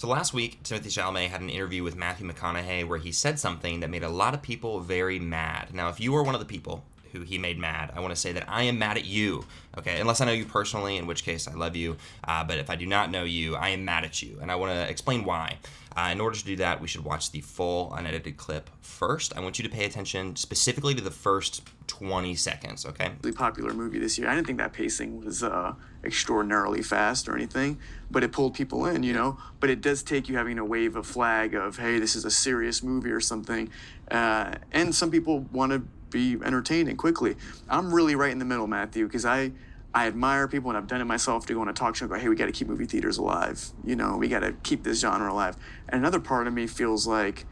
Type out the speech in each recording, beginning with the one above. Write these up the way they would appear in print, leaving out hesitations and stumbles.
So last week, Timothee Chalamet had an interview with Matthew McConaughey where he said something that made a lot of people very mad. Now, if you are one of the people who he made mad, I want to say that I am mad at you, okay? Unless I know you personally, in which case I love you. But if I do not know you, I am mad at you, and I want to explain why. In order to do that, we should watch the full unedited clip first. I want you to pay attention specifically to the first 20 seconds, okay? Really popular movie this year. I didn't think that pacing was extraordinarily fast or anything, but it pulled people in, you know? But it does take you having to wave a flag of, hey, this is a serious movie or something. And some people want to be entertained and quickly. I'm really right in the middle, Matthew, because I admire people, and I've done it myself, to go on a talk show and go, hey, we got to keep movie theaters alive. You know, we got to keep this genre alive. And another part of me feels like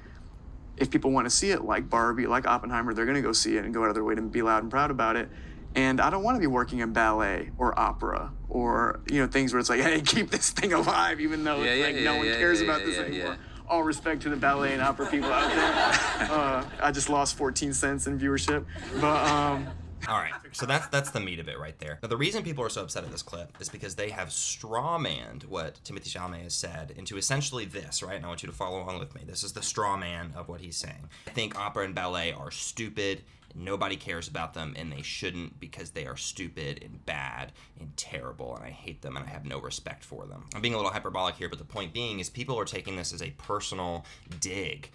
if people want to see it, like Barbie, like Oppenheimer, they're going to go see it and go out of their way to be loud and proud about it. And I don't want to be working in ballet or opera or, you know, things where it's like, hey, keep this thing alive, even though no one cares about this anymore. All respect to the ballet and opera people out there. I just lost 14 cents in viewership. But, all right, so that's the meat of it right there. Now, the reason people are so upset at this clip is because they have strawmanned what Timothee Chalamet has said into essentially this, right? And I want you to follow along with me. This is the straw man of what he's saying. I think opera and ballet are stupid. Nobody cares about them, and they shouldn't, because they are stupid and bad and terrible, and I hate them, and I have no respect for them. I'm being a little hyperbolic here, but the point being is people are taking this as a personal dig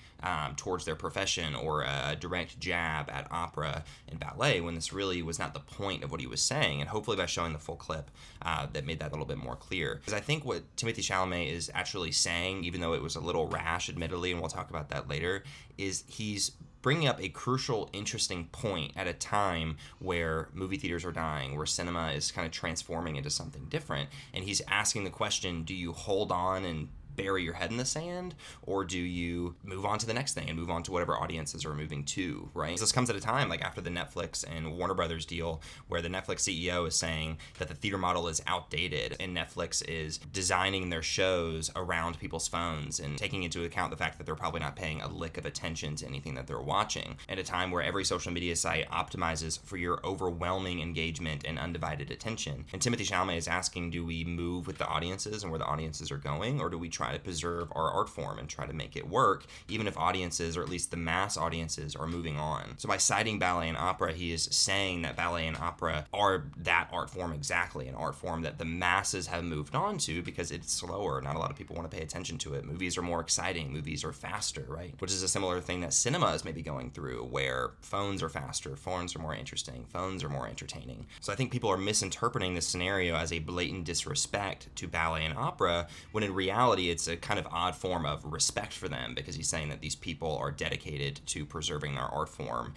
towards their profession, or a direct jab at opera and ballet, when this really was not the point of what he was saying. And hopefully by showing the full clip, that made that a little bit more clear. Because I think what Timothee Chalamet is actually saying, even though it was a little rash, admittedly, and we'll talk about that later, is he's bringing up a crucial, interesting point at a time where movie theaters are dying, where cinema is kind of transforming into something different. And he's asking the question, do you hold on and bury your head in the sand, or do you move on to the next thing and move on to whatever audiences are moving to, right? So this comes at a time like after the Netflix and Warner Brothers deal, where the Netflix CEO is saying that the theater model is outdated, and Netflix is designing their shows around people's phones and taking into account the fact that they're probably not paying a lick of attention to anything that they're watching, at a time where every social media site optimizes for your overwhelming engagement and undivided attention. And Timothee Chalamet is asking, do we move with the audiences and where the audiences are going, or do we try to preserve our art form and try to make it work, even if audiences, or at least the mass audiences, are moving on? So by citing ballet and opera, he is saying that ballet and opera are that art form exactly, an art form that the masses have moved on to because it's slower. Not a lot of people want to pay attention to it. Movies are more exciting. Movies are faster, right? Which is a similar thing that cinema is maybe going through, where phones are faster, phones are more interesting, phones are more entertaining. So I think people are misinterpreting this scenario as a blatant disrespect to ballet and opera, when in reality it's a kind of odd form of respect for them, because he's saying that these people are dedicated to preserving their art form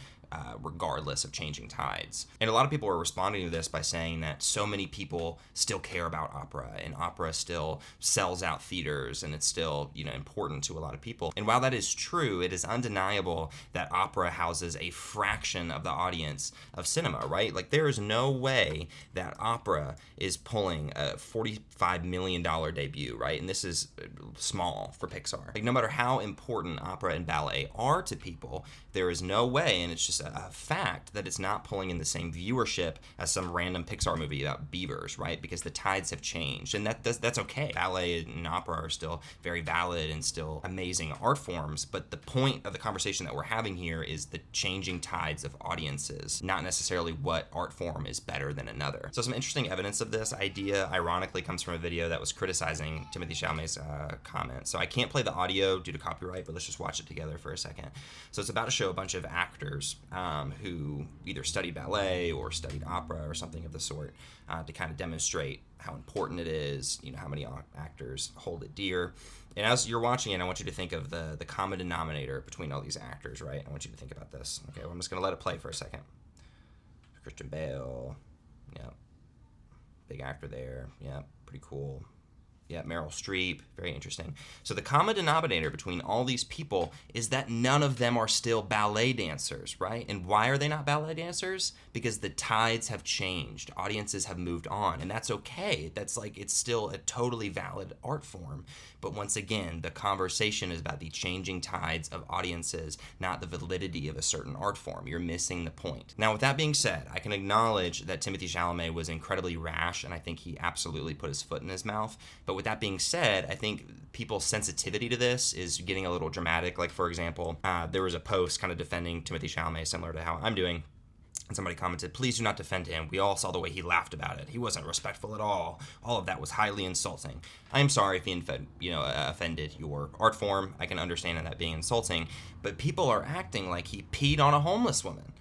regardless of changing tides. And a lot of people are responding to this by saying that so many people still care about opera, and opera still sells out theaters, and it's still, you know, important to a lot of people. And while that is true, it is undeniable that opera houses a fraction of the audience of cinema, right? Like, there is no way that opera is pulling a $45 million debut, right? And this is small for Pixar. Like, no matter how important opera and ballet are to people, there is no way, and it's just a fact, that it's not pulling in the same viewership as some random Pixar movie about beavers, right? Because the tides have changed, and that's okay. Ballet and opera are still very valid and still amazing art forms, but the point of the conversation that we're having here is the changing tides of audiences, not necessarily what art form is better than another. So some interesting evidence of this idea, ironically, comes from a video that was criticizing Timothee Chalamet's comment. So I can't play the audio due to copyright, but let's just watch it together for a second. So it's about to show a bunch of actors who either studied ballet or studied opera or something of the sort, to kind of demonstrate how important it is, you know, how many actors hold it dear. And as you're watching it, I want you to think of the common denominator between all these actors, right? I want you to think about this. Okay, well, I'm just going to let it play for a second. Christian Bale, yeah, big actor there, yeah, pretty cool. Yeah, Meryl Streep, very interesting. So the common denominator between all these people is that none of them are still ballet dancers, right? And why are they not ballet dancers? Because the tides have changed. Audiences have moved on, and that's okay. That's like, it's still a totally valid art form. But once again, the conversation is about the changing tides of audiences, not the validity of a certain art form. You're missing the point. Now, with that being said, I can acknowledge that Timothee Chalamet was incredibly rash, and I think he absolutely put his foot in his mouth. But with that being said, I think people's sensitivity to this is getting a little dramatic. Like, for example, there was a post kind of defending Timothée Chalamet, similar to how I'm doing. And somebody commented, please do not defend him. We all saw the way he laughed about it. He wasn't respectful at all. All of that was highly insulting. I am sorry if he offended your art form. I can understand that being insulting. But people are acting like he peed on a homeless woman,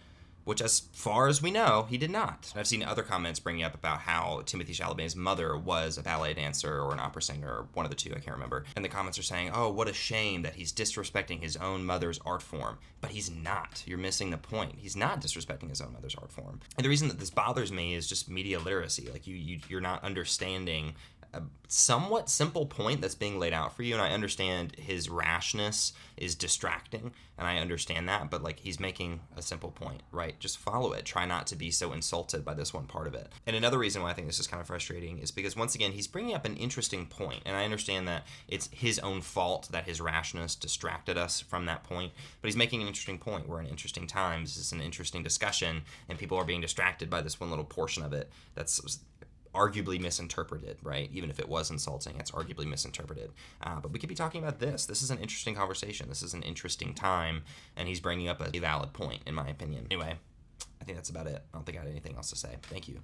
which as far as we know, he did not. And I've seen other comments bringing up about how Timothée Chalamet's mother was a ballet dancer or an opera singer, or one of the two, I can't remember. And the comments are saying, oh, what a shame that he's disrespecting his own mother's art form. But he's not. You're missing the point. He's not disrespecting his own mother's art form. And the reason that this bothers me is just media literacy. Like, you're not understanding a somewhat simple point that's being laid out for you, and I understand his rashness is distracting, and I understand that, but like, he's making a simple point, right? Just follow it. Try not to be so insulted by this one part of it. And another reason why I think this is kind of frustrating is because, once again, he's bringing up an interesting point, and I understand that it's his own fault that his rashness distracted us from that point, but he's making an interesting point. We're in interesting times. This is an interesting discussion, and people are being distracted by this one little portion of it that's arguably misinterpreted, right? Even if it was insulting, it's arguably misinterpreted. But we could be talking about this. This is an interesting conversation. This is an interesting time, and he's bringing up a valid point, in my opinion. Anyway, I think that's about it. I don't think I had anything else to say. Thank you.